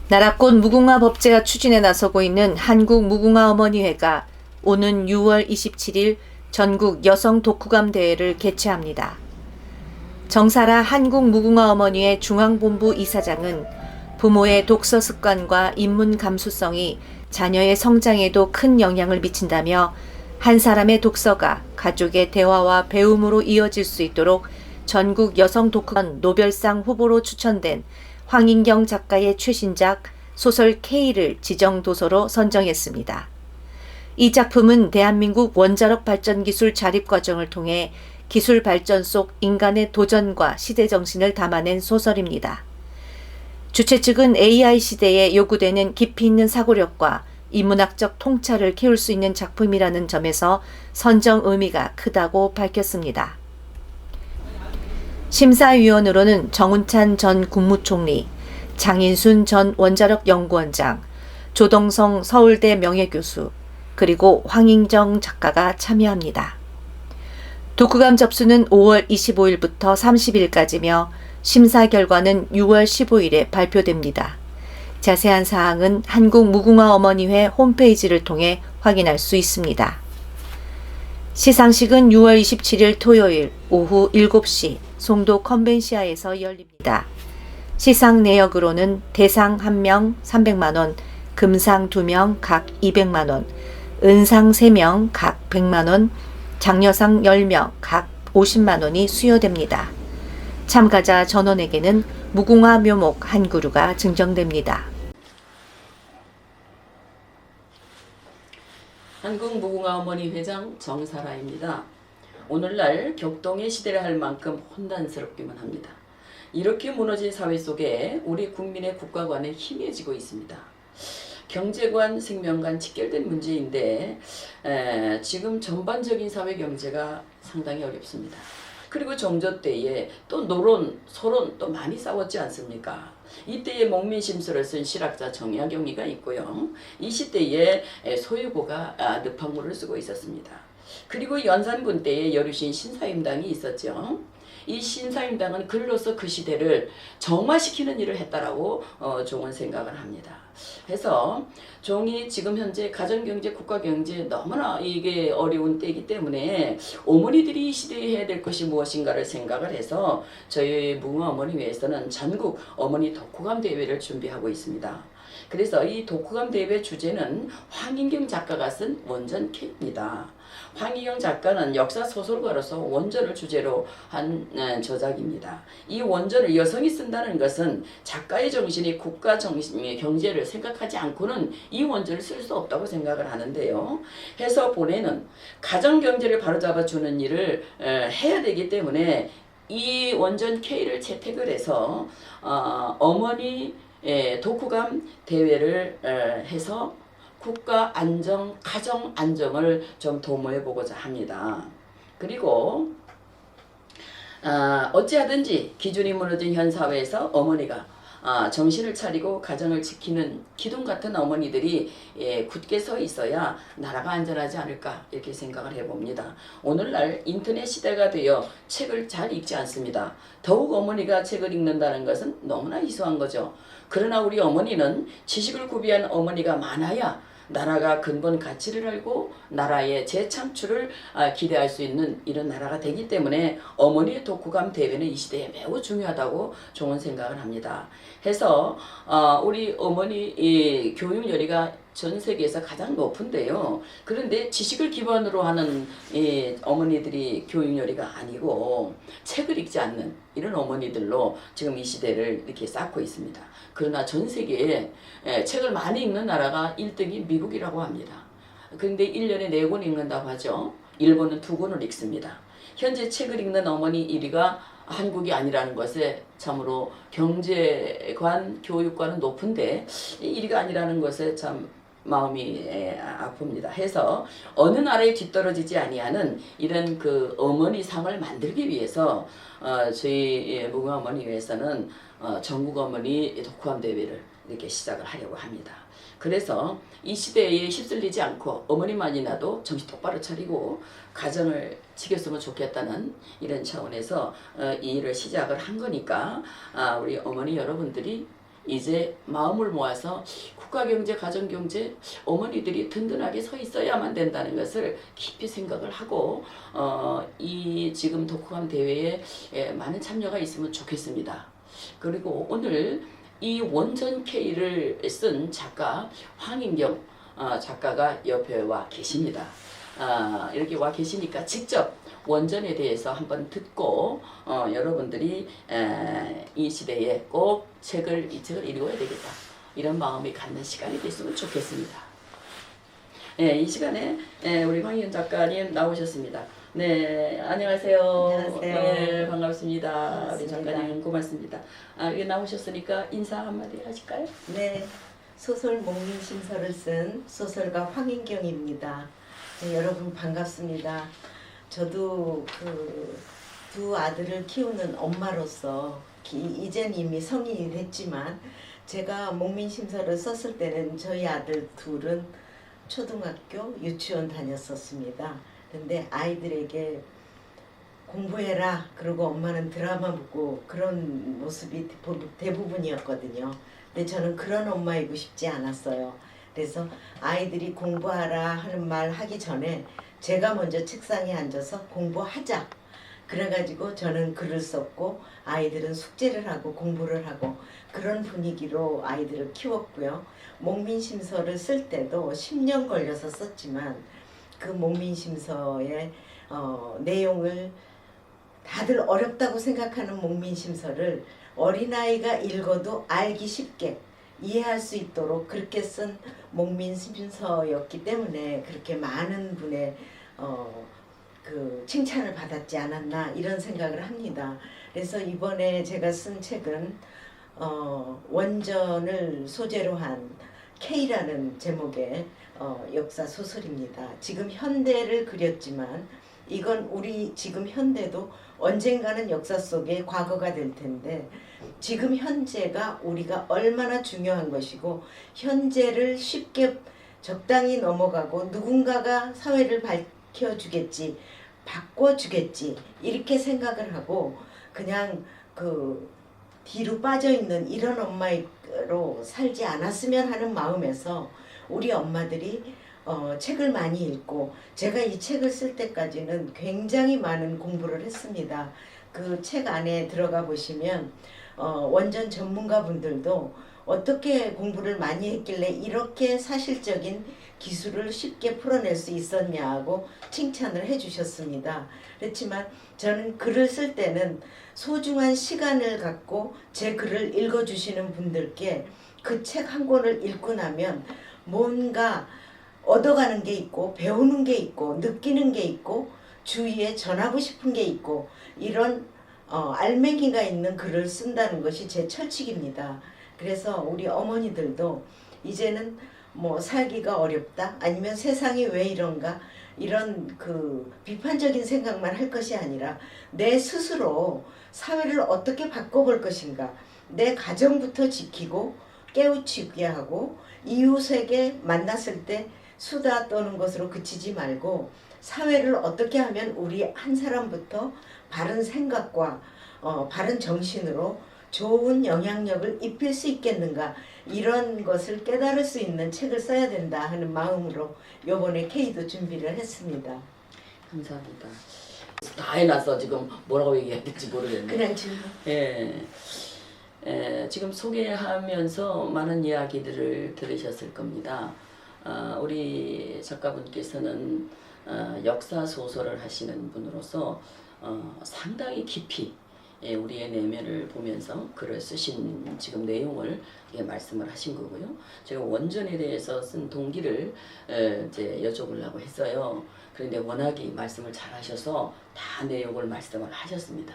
나라꽃 무궁화 법제가 추진에 나서고 있는 한국무궁화어머니회가 오는 6월 27일 전국 여성 독후감 대회를 개최합니다. 정사라 한국무궁화어머니회 중앙본부 이사장은 부모의 독서 습관과 인문 감수성이 자녀의 성장에도 큰 영향을 미친다며 한 사람의 독서가 가족의 대화와 배움으로 이어질 수 있도록 전국 여성 독후감 노벨상 후보로 추천된 황인경 작가의 최신작 소설 K를 지정도서로 선정했습니다. 이 작품은 대한민국 원자력 발전 기술 자립 과정을 통해 기술 발전 속 인간의 도전과 시대 정신을 담아낸 소설입니다. 주최 측은 AI 시대에 요구되는 깊이 있는 사고력과 인문학적 통찰을 키울 수 있는 작품이라는 점에서 선정 의미가 크다고 밝혔습니다. 심사위원으로는 정운찬 전 국무총리, 장인순 전 원자력 연구원장, 조동성 서울대 명예교수, 그리고 황인정 작가가 참여합니다. 독후감 접수는 5월 25일부터 30일까지며 심사 결과는 6월 15일에 발표됩니다. 자세한 사항은 한국무궁화어머니회 홈페이지를 통해 확인할 수 있습니다. 시상식은 6월 27일 토요일 오후 7시 송도 컨벤시아에서 열립니다. 시상 내역으로는 대상 1명 300만원, 금상 2명 각 200만원, 은상 3명 각 100만원, 장려상 10명 각 50만원이 수여됩니다. 참가자 전원에게는 무궁화 묘목 한 그루가 증정됩니다. 한국무궁화어머니 회장 정사라입니다. 오늘날 격동의 시대를 할 만큼 혼란스럽기만 합니다. 이렇게 무너진 사회 속에 우리 국민의 국가관은 희미해지고 있습니다. 경제관, 생명관 직결된 문제인데 지금 전반적인 사회 경제가 상당히 어렵습니다. 그리고 정조 때에 또 노론, 소론 또 많이 싸웠지 않습니까? 이때에 목민심서를 쓴 실학자 정약용이가 있고요. 이 시대에 소유고가 늪학물을 쓰고 있었습니다. 그리고 연산군 때에 여류신 신사임당이 있었죠. 이 신사임당은 글로서 그 시대를 정화시키는 일을 했다라고 종은 생각을 합니다. 해서 종이 지금 현재 가정경제, 국가경제 너무나 이게 어려운 때이기 때문에 어머니들이 이 시대에 해야 될 것이 무엇인가를 생각을 해서 저희 무궁화어머니회에서는 전국 어머니 독후감 대회를 준비하고 있습니다. 그래서 이 독후감 대회 주제는 황인경 작가가 쓴 원전 K입니다. 황인경 작가는 역사 소설가로서 원전을 주제로 한 저작입니다. 이 원전을 여성이 쓴다는 것은 작가의 정신이 국가 정신, 경제를 생각하지 않고는 이 원전을 쓸 수 없다고 생각을 하는데요. 해서 본에는 가정 경제를 바로잡아주는 일을 해야 되기 때문에 이 원전 K를 채택을 해서 어머니 독후감 대회를 해서 국가 안정, 가정 안정을 좀 도모해 보고자 합니다. 그리고 어찌하든지 기준이 무너진 현 사회에서 어머니가 정신을 차리고 가정을 지키는 기둥 같은 어머니들이 굳게 서 있어야 나라가 안전하지 않을까 이렇게 생각을 해봅니다. 오늘날 인터넷 시대가 되어 책을 잘 읽지 않습니다. 더욱 어머니가 책을 읽는다는 것은 너무나 희소한 거죠. 그러나 우리 어머니는 지식을 구비한 어머니가 많아야 나라가 근본 가치를 알고 나라의 재창출을 기대할 수 있는 이런 나라가 되기 때문에 어머니의 독후감 대회는 이 시대에 매우 중요하다고 종은 생각을 합니다. 해서 우리 어머니 교육열의가 전 세계에서 가장 높은데요. 그런데 지식을 기반으로 하는 어머니들이 교육열의가 아니고 책을 읽지 않는 이런 어머니들로 지금 이 시대를 이렇게 쌓고 있습니다. 그러나 전 세계에 책을 많이 읽는 나라가 1등이 미국이라고 합니다. 그런데 1년에 4권 읽는다고 하죠. 일본은 2권을 읽습니다. 현재 책을 읽는 어머니 1위가 한국이 아니라는 것에 참으로 경제관, 교육관은 높은데 1위가 아니라는 것에 참 마음이 아픕니다. 해서 어느 나라에 뒤떨어지지 아니하는 이런 그 어머니 상을 만들기 위해서 저희 무궁화어머니회에서는 전국 어머니 독후감 대회를 이렇게 시작을 하려고 합니다. 그래서 이 시대에 휩쓸리지 않고 어머니만이라도 정신 똑바로 차리고 가정을 지켰으면 좋겠다는 이런 차원에서 이 일을 시작을 한 거니까 우리 어머니 여러분들이 이제 마음을 모아서 국가경제, 가정경제, 어머니들이 든든하게 서 있어야만 된다는 것을 깊이 생각을 하고 이 지금 독후감 대회에 많은 참여가 있으면 좋겠습니다. 그리고 오늘 이 원전 K를 쓴 작가 황인경 작가가 옆에 와 계십니다. 이렇게 와 계시니까 직접 원전에 대해서 한번 듣고 여러분들이 이 시대에 꼭 이 책을 읽어야 되겠다, 이런 마음이 갖는 시간이 됐으면 좋겠습니다. 이 시간에 우리 황희연 작가님 나오셨습니다. 네, 안녕하세요. 안녕하세요. 네, 반갑습니다. 반갑습니다. 우리 작가님 고맙습니다. 여기 나오셨으니까 인사 한마디 하실까요? 네, 소설 목민심서를 쓴 소설가 황인경입니다. 네, 여러분 반갑습니다. 저도 그 두 아들을 키우는 엄마로서 이젠 이미 성인이 됐지만 제가 목민심서를 썼을 때는 저희 아들 둘은 초등학교, 유치원 다녔었습니다. 근데 아이들에게 공부해라 그러고 엄마는 드라마 보고 그런 모습이 대부분이었거든요. 근데 저는 그런 엄마이고 싶지 않았어요. 그래서 아이들이 공부하라 하는 말 하기 전에 제가 먼저 책상에 앉아서 공부하자. 그래가지고 저는 글을 썼고 아이들은 숙제를 하고 공부를 하고 그런 분위기로 아이들을 키웠고요. 목민심서를 쓸 때도 10년 걸려서 썼지만 그 목민심서의 내용을 다들 어렵다고 생각하는 목민심서를 어린아이가 읽어도 알기 쉽게 이해할 수 있도록 그렇게 쓴 목민심서였기 때문에 그렇게 많은 분의 그 칭찬을 받았지 않았나 이런 생각을 합니다. 그래서 이번에 제가 쓴 책은 원전을 소재로 한 K라는 제목의 역사 소설입니다. 지금 현대를 그렸지만 이건 우리 지금 현대도 언젠가는 역사 속에 과거가 될 텐데 지금 현재가 우리가 얼마나 중요한 것이고 현재를 쉽게 적당히 넘어가고 누군가가 사회를 밝혀주겠지, 바꿔주겠지 이렇게 생각을 하고 그냥 그 뒤로 빠져있는 이런 엄마로 살지 않았으면 하는 마음에서 우리 엄마들이 책을 많이 읽고 제가 이 책을 쓸 때까지는 굉장히 많은 공부를 했습니다. 그 책 안에 들어가 보시면 원전 전문가 분들도 어떻게 공부를 많이 했길래 이렇게 사실적인 기술을 쉽게 풀어낼 수 있었냐고 칭찬을 해주셨습니다. 그렇지만 저는 글을 쓸 때는 소중한 시간을 갖고 제 글을 읽어주시는 분들께 그 책 한 권을 읽고 나면 뭔가 얻어가는 게 있고 배우는 게 있고 느끼는 게 있고 주위에 전하고 싶은 게 있고 이런 알맹이가 있는 글을 쓴다는 것이 제 철칙입니다. 그래서 우리 어머니들도 이제는 뭐 살기가 어렵다 아니면 세상이 왜 이런가 이런 그 비판적인 생각만 할 것이 아니라 내 스스로 사회를 어떻게 바꿔볼 것인가, 내 가정부터 지키고 깨우치게 하고 이웃에게 만났을 때 수다 떠는 것으로 그치지 말고 사회를 어떻게 하면 우리 한 사람부터 바른 생각과 바른 정신으로 좋은 영향력을 입힐 수 있겠는가 이런 것을 깨달을 수 있는 책을 써야 된다 하는 마음으로 요번에 K도 준비를 했습니다. 감사합니다. 다 해놨어. 지금 뭐라고 얘기해야 될지 모르겠네. 그냥 질문. 지금 소개하면서 많은 이야기들을 들으셨을 겁니다. 우리 작가분께서는 역사 소설을 하시는 분으로서 상당히 깊이 우리의 내면을 보면서 글을 쓰신 지금 내용을 말씀을 하신 거고요. 제가 원전에 대해서 쓴 동기를 이제 여쭤보려고 했어요. 그런데 워낙에 말씀을 잘 하셔서 다 내용을 말씀을 하셨습니다.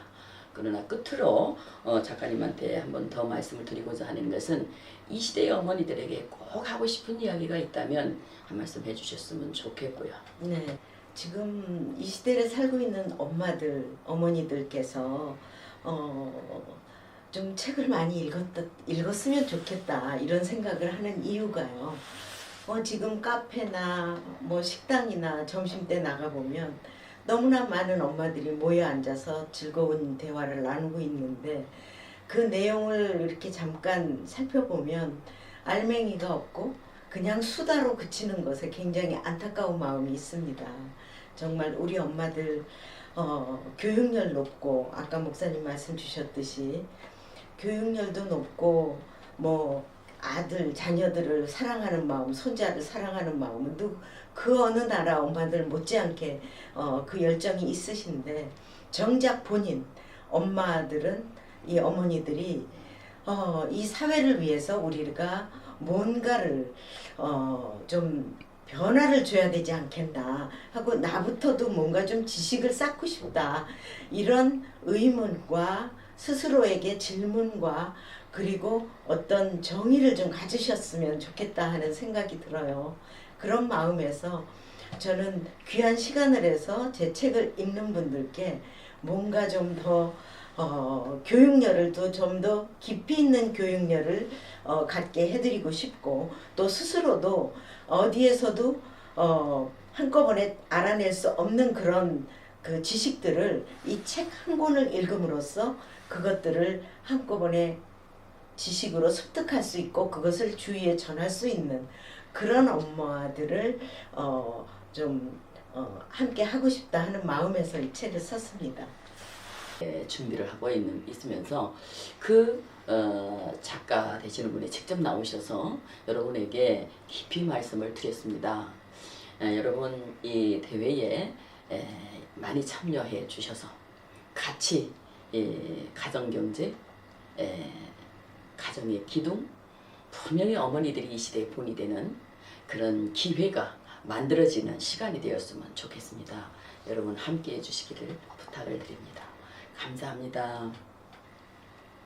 그러나 끝으로 작가님한테 한 번 더 말씀을 드리고자 하는 것은 이 시대의 어머니들에게 꼭 하고 싶은 이야기가 있다면 한 말씀 해주셨으면 좋겠고요. 네, 지금 이 시대를 살고 있는 엄마들, 어머니들께서 좀 책을 많이 읽었으면 좋겠다 이런 생각을 하는 이유가요. 지금 카페나 뭐 식당이나 점심때 나가보면 너무나 많은 엄마들이 모여 앉아서 즐거운 대화를 나누고 있는데 그 내용을 이렇게 잠깐 살펴보면 알맹이가 없고 그냥 수다로 그치는 것에 굉장히 안타까운 마음이 있습니다. 정말 우리 엄마들 교육열 높고 아까 목사님 말씀 주셨듯이 교육열도 높고 뭐 아들 자녀들을 사랑하는 마음, 손자를 사랑하는 마음은 그 어느 나라 엄마들 못지않게 그 열정이 있으신데 정작 본인 엄마들은 이 어머니들이 이 사회를 위해서 우리가 뭔가를 좀 변화를 줘야 되지 않겠나 하고 나부터도 뭔가 좀 지식을 쌓고 싶다 이런 의문과 스스로에게 질문과 그리고 어떤 정의를 좀 가지셨으면 좋겠다 하는 생각이 들어요. 그런 마음에서 저는 귀한 시간을 해서 제 책을 읽는 분들께 뭔가 좀 더 교육열을 또 좀 더 깊이 있는 교육열을 갖게 해드리고 싶고 또 스스로도 어디에서도 한꺼번에 알아낼 수 없는 그런 그 지식들을 이 책 한 권을 읽음으로써 그것들을 한꺼번에 지식으로 습득할 수 있고 그것을 주위에 전할 수 있는 그런 엄마들을 함께 하고 싶다 하는 마음에서 이 책을 썼습니다. 준비를 하고 있으면서 그 작가 되시는 분이 직접 나오셔서 여러분에게 깊이 말씀을 드렸습니다. 여러분 이 대회에 많이 참여해 주셔서 같이 가정경제, 가정의 기둥, 분명히 어머니들이 이 시대에 본이 되는 그런 기회가 만들어지는 시간이 되었으면 좋겠습니다. 여러분 함께 해주시기를 부탁을 드립니다. 감사합니다.